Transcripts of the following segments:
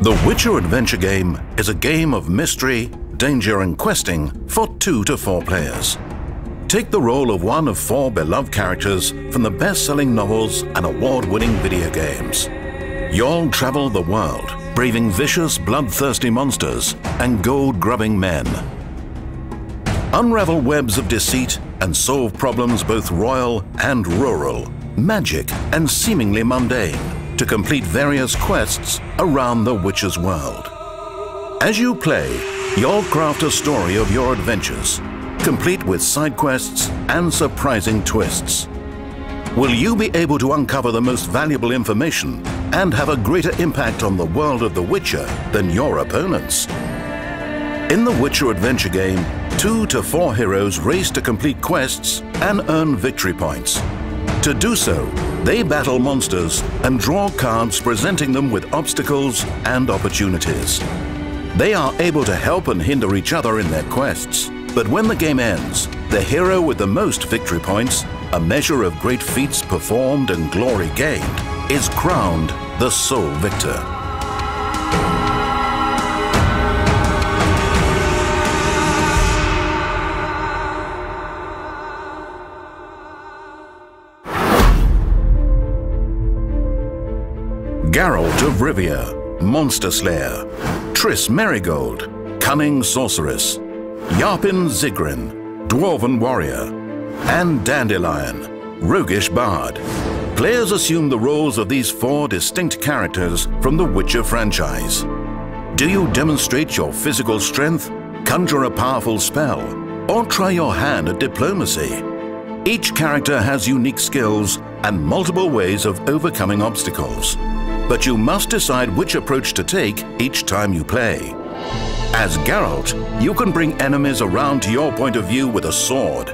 The Witcher adventure game is a game of mystery, danger and questing for 2 to 4 players. Take the role of one of 4 beloved characters from the best-selling novels and award-winning video games. You'll travel the world, braving vicious, bloodthirsty monsters and gold-grubbing men. Unravel webs of deceit and solve problems both royal and rural, magic and seemingly mundane, to complete various quests around the Witcher's world. As you play, you'll craft a story of your adventures, complete with side quests and surprising twists. Will you be able to uncover the most valuable information and have a greater impact on the world of The Witcher than your opponents? In the Witcher adventure game, 2 to 4 heroes race to complete quests and earn victory points. To do so, they battle monsters and draw cards presenting them with obstacles and opportunities. They are able to help and hinder each other in their quests, but when the game ends, the hero with the most victory points, a measure of great feats performed and glory gained, is crowned the sole victor. Geralt of Rivia, Monster Slayer, Triss Merigold, Cunning Sorceress, Yarpen Zigrin, Dwarven Warrior, and Dandelion, Roguish Bard. Players assume the roles of these 4 distinct characters from the Witcher franchise. Do you demonstrate your physical strength, conjure a powerful spell, or try your hand at diplomacy? Each character has unique skills and multiple ways of overcoming obstacles. But you must decide which approach to take each time you play. As Geralt, you can bring enemies around to your point of view with a sword.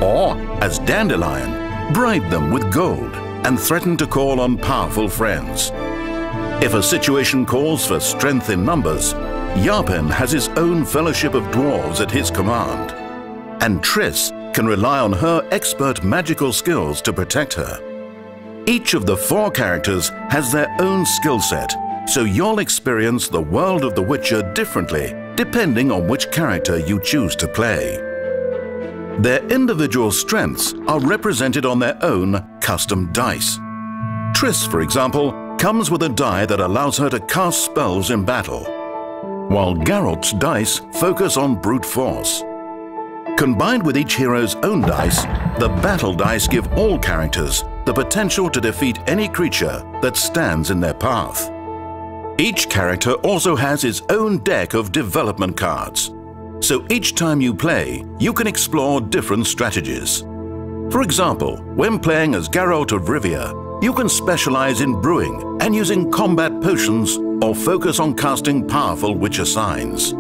Or, as Dandelion, bribe them with gold and threaten to call on powerful friends. If a situation calls for strength in numbers, Yarpen has his own fellowship of dwarves at his command. And Triss can rely on her expert magical skills to protect her. Each of the 4 characters has their own skill set, so you'll experience the world of The Witcher differently depending on which character you choose to play. Their individual strengths are represented on their own custom dice. Triss, for example, comes with a die that allows her to cast spells in battle, while Geralt's dice focus on brute force. Combined with each hero's own dice, the battle dice give all characters the potential to defeat any creature that stands in their path. Each character also has his own deck of development cards, so each time you play, you can explore different strategies. For example, when playing as Geralt of Rivia, you can specialize in brewing and using combat potions or focus on casting powerful Witcher signs.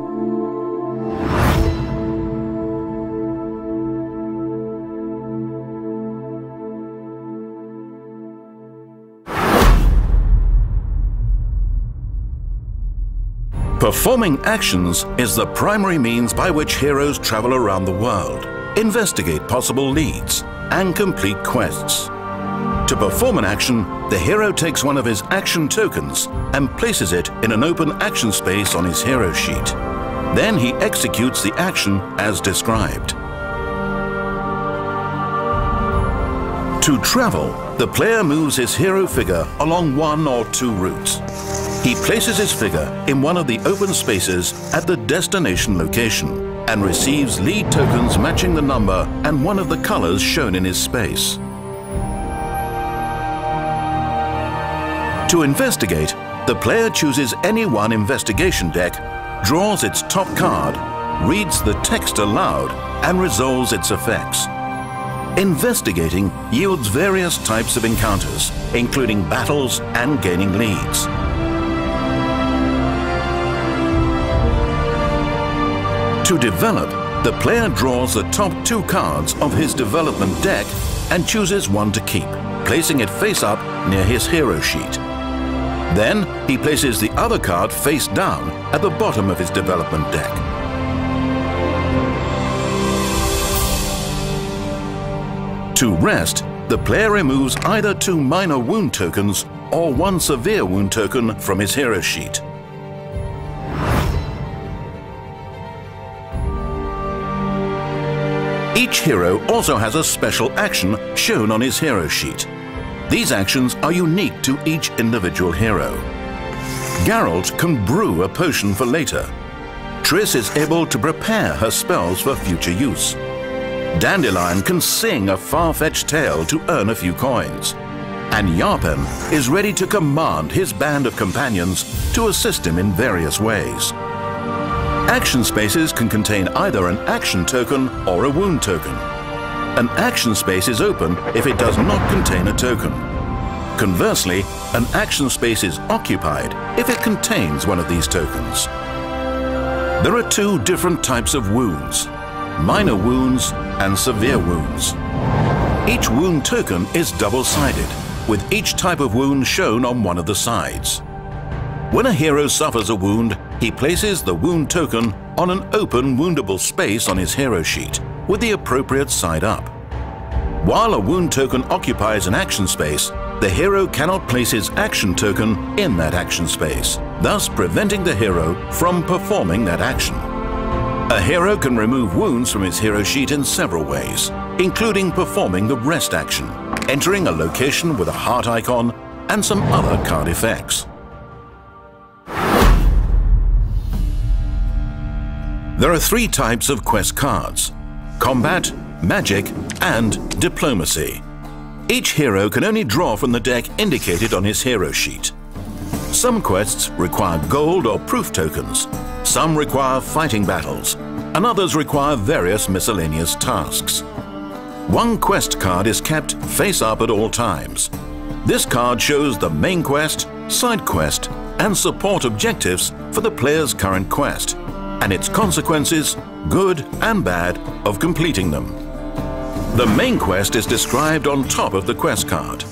Performing actions is the primary means by which heroes travel around the world, investigate possible leads, and complete quests. To perform an action, the hero takes one of his action tokens and places it in an open action space on his hero sheet. Then he executes the action as described. To travel, the player moves his hero figure along 1 or 2 routes. He places his figure in one of the open spaces at the destination location and receives lead tokens matching the number and one of the colors shown in his space. To investigate, the player chooses any one investigation deck, draws its top card, reads the text aloud, and resolves its effects. Investigating yields various types of encounters, including battles and gaining leads. To develop, the player draws the top 2 cards of his development deck and chooses one to keep, placing it face up near his hero sheet. Then he places the other card face down at the bottom of his development deck. To rest, the player removes either 2 minor wound tokens or 1 severe wound token from his hero sheet. Each hero also has a special action shown on his hero sheet. These actions are unique to each individual hero. Geralt can brew a potion for later. Triss is able to prepare her spells for future use. Dandelion can sing a far-fetched tale to earn a few coins. And Yarpen is ready to command his band of companions to assist him in various ways. Action spaces can contain either an action token or a wound token. An action space is open if it does not contain a token. Conversely, an action space is occupied if it contains one of these tokens. There are two different types of wounds: minor wounds and severe wounds. Each wound token is double-sided, with each type of wound shown on one of the sides. When a hero suffers a wound, he places the wound token on an open woundable space on his hero sheet, with the appropriate side up. While a wound token occupies an action space, the hero cannot place his action token in that action space, thus preventing the hero from performing that action. A hero can remove wounds from his hero sheet in several ways, including performing the rest action, entering a location with a heart icon, and some other card effects. There are three types of quest cards: combat, magic, and diplomacy. Each hero can only draw from the deck indicated on his hero sheet. Some quests require gold or proof tokens, some require fighting battles, and others require various miscellaneous tasks. One quest card is kept face up at all times. This card shows the main quest, side quest, and support objectives for the player's current quest, and its consequences, good and bad, of completing them. The main quest is described on top of the quest card.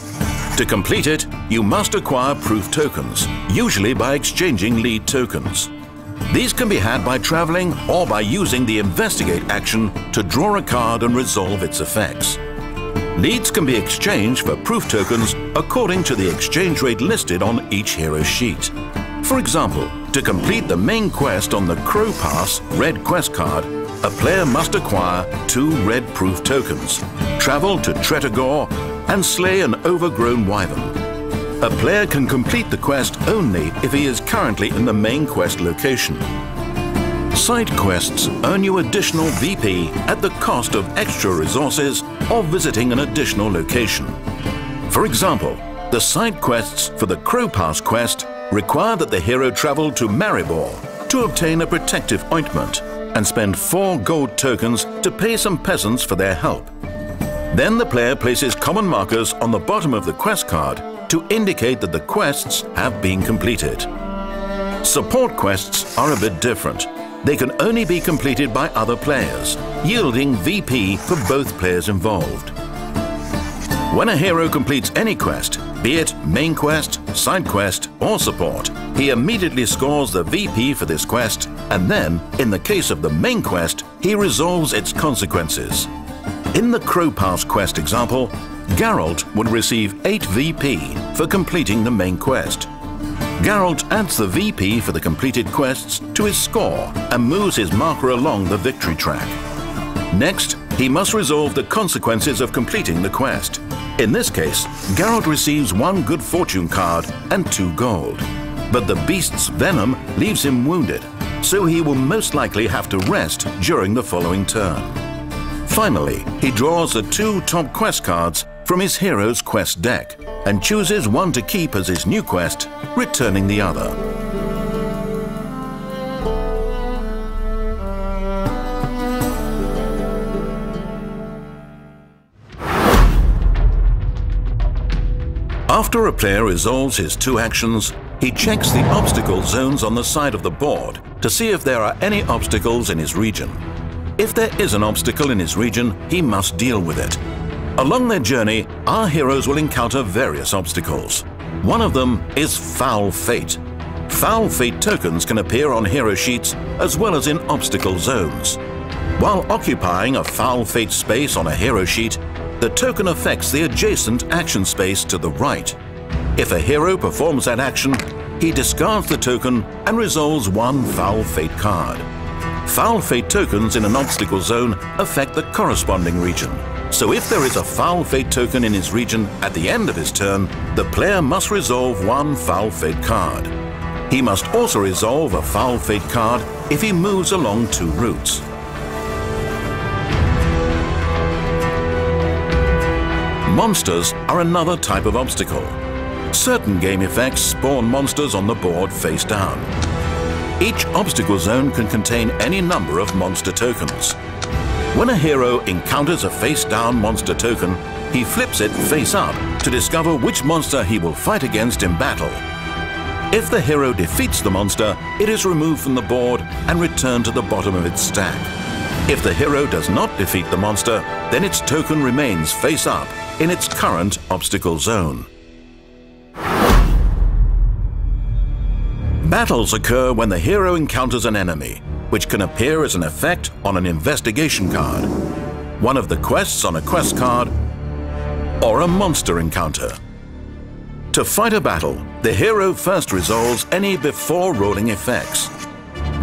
To complete it, you must acquire proof tokens, usually by exchanging lead tokens. These can be had by traveling or by using the Investigate action to draw a card and resolve its effects. Leads can be exchanged for proof tokens according to the exchange rate listed on each hero's sheet. For example, to complete the main quest on the Crow Pass red quest card, a player must acquire 2 red proof tokens, travel to Tretogor, and slay an overgrown wyvern. A player can complete the quest only if he is currently in the main quest location. Side quests earn you additional VP at the cost of extra resources or visiting an additional location. For example, the side quests for the Crow Pass quest require that the hero travel to Maribor to obtain a protective ointment and spend 4 gold tokens to pay some peasants for their help. Then the player places common markers on the bottom of the quest card to indicate that the quests have been completed. Support quests are a bit different. They can only be completed by other players, yielding VP for both players involved. When a hero completes any quest, be it main quest, side quest, or support, he immediately scores the VP for this quest, and then, in the case of the main quest, he resolves its consequences. In the Crow Pass quest example, Geralt would receive 8 VP for completing the main quest. Geralt adds the VP for the completed quests to his score and moves his marker along the victory track. Next, he must resolve the consequences of completing the quest. In this case, Geralt receives 1 good fortune card and 2 gold. But the beast's venom leaves him wounded, so he will most likely have to rest during the following turn. Finally, he draws the 2 top quest cards from his hero's quest deck and chooses one to keep as his new quest, returning the other. After a player resolves his 2 actions, he checks the obstacle zones on the side of the board to see if there are any obstacles in his region. If there is an obstacle in his region, he must deal with it. Along their journey, our heroes will encounter various obstacles. One of them is Foul Fate. Foul Fate tokens can appear on hero sheets as well as in obstacle zones. While occupying a Foul Fate space on a hero sheet, the token affects the adjacent action space to the right. If a hero performs that action, he discards the token and resolves 1 Foul Fate card. Foul Fate tokens in an obstacle zone affect the corresponding region. So if there is a Foul Fate token in his region at the end of his turn, the player must resolve one Foul Fate card. He must also resolve a Foul Fate card if he moves along 2 routes. Monsters are another type of obstacle. Certain game effects spawn monsters on the board face down. Each obstacle zone can contain any number of monster tokens. When a hero encounters a face-down monster token, he flips it face up to discover which monster he will fight against in battle. If the hero defeats the monster, it is removed from the board and returned to the bottom of its stack. If the hero does not defeat the monster, then its token remains face up in its current obstacle zone. Battles occur when the hero encounters an enemy, which can appear as an effect on an investigation card, one of the quests on a quest card, or a monster encounter. To fight a battle, the hero first resolves any before rolling effects.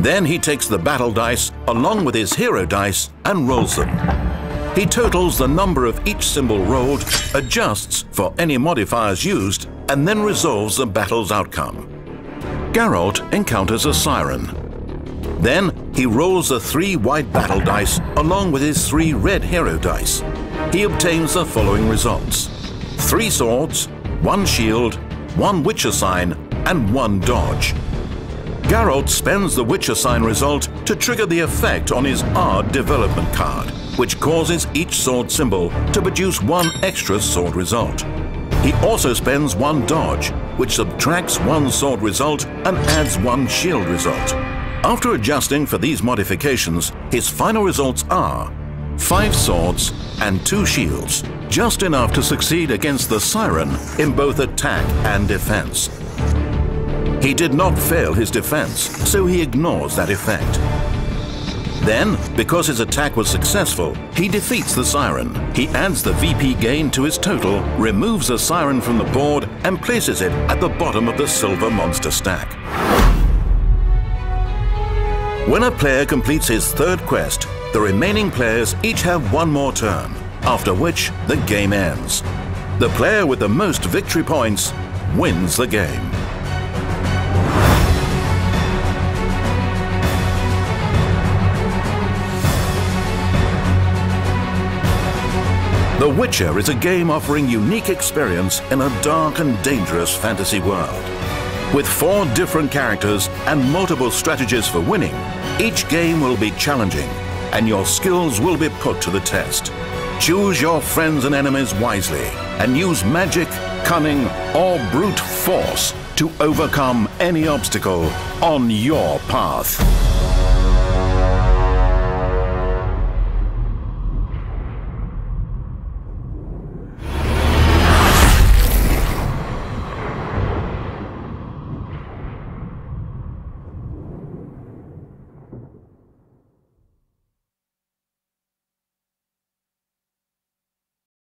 Then he takes the battle dice along with his hero dice and rolls them. He totals the number of each symbol rolled, adjusts for any modifiers used, and then resolves the battle's outcome. Geralt encounters a siren. Then he rolls the 3 white battle dice along with his 3 red hero dice. He obtains the following results: 3 swords, 1 shield, 1 Witcher sign, and 1 dodge. Geralt spends the Witcher sign result to trigger the effect on his Ard development card, which causes each sword symbol to produce 1 extra sword result. He also spends 1 dodge, which subtracts 1 sword result and adds 1 shield result. After adjusting for these modifications, his final results are 5 swords and 2 shields, just enough to succeed against the Siren in both attack and defense. He did not fail his defense, so he ignores that effect. Then, because his attack was successful, he defeats the Siren. He adds the VP gain to his total, removes the Siren from the board, and places it at the bottom of the silver monster stack. When a player completes his 3rd quest, the remaining players each have 1 more turn, after which the game ends. The player with the most victory points wins the game. The Witcher is a game offering unique experience in a dark and dangerous fantasy world. With 4 different characters and multiple strategies for winning, each game will be challenging and your skills will be put to the test. Choose your friends and enemies wisely and use magic, cunning, or brute force to overcome any obstacle on your path.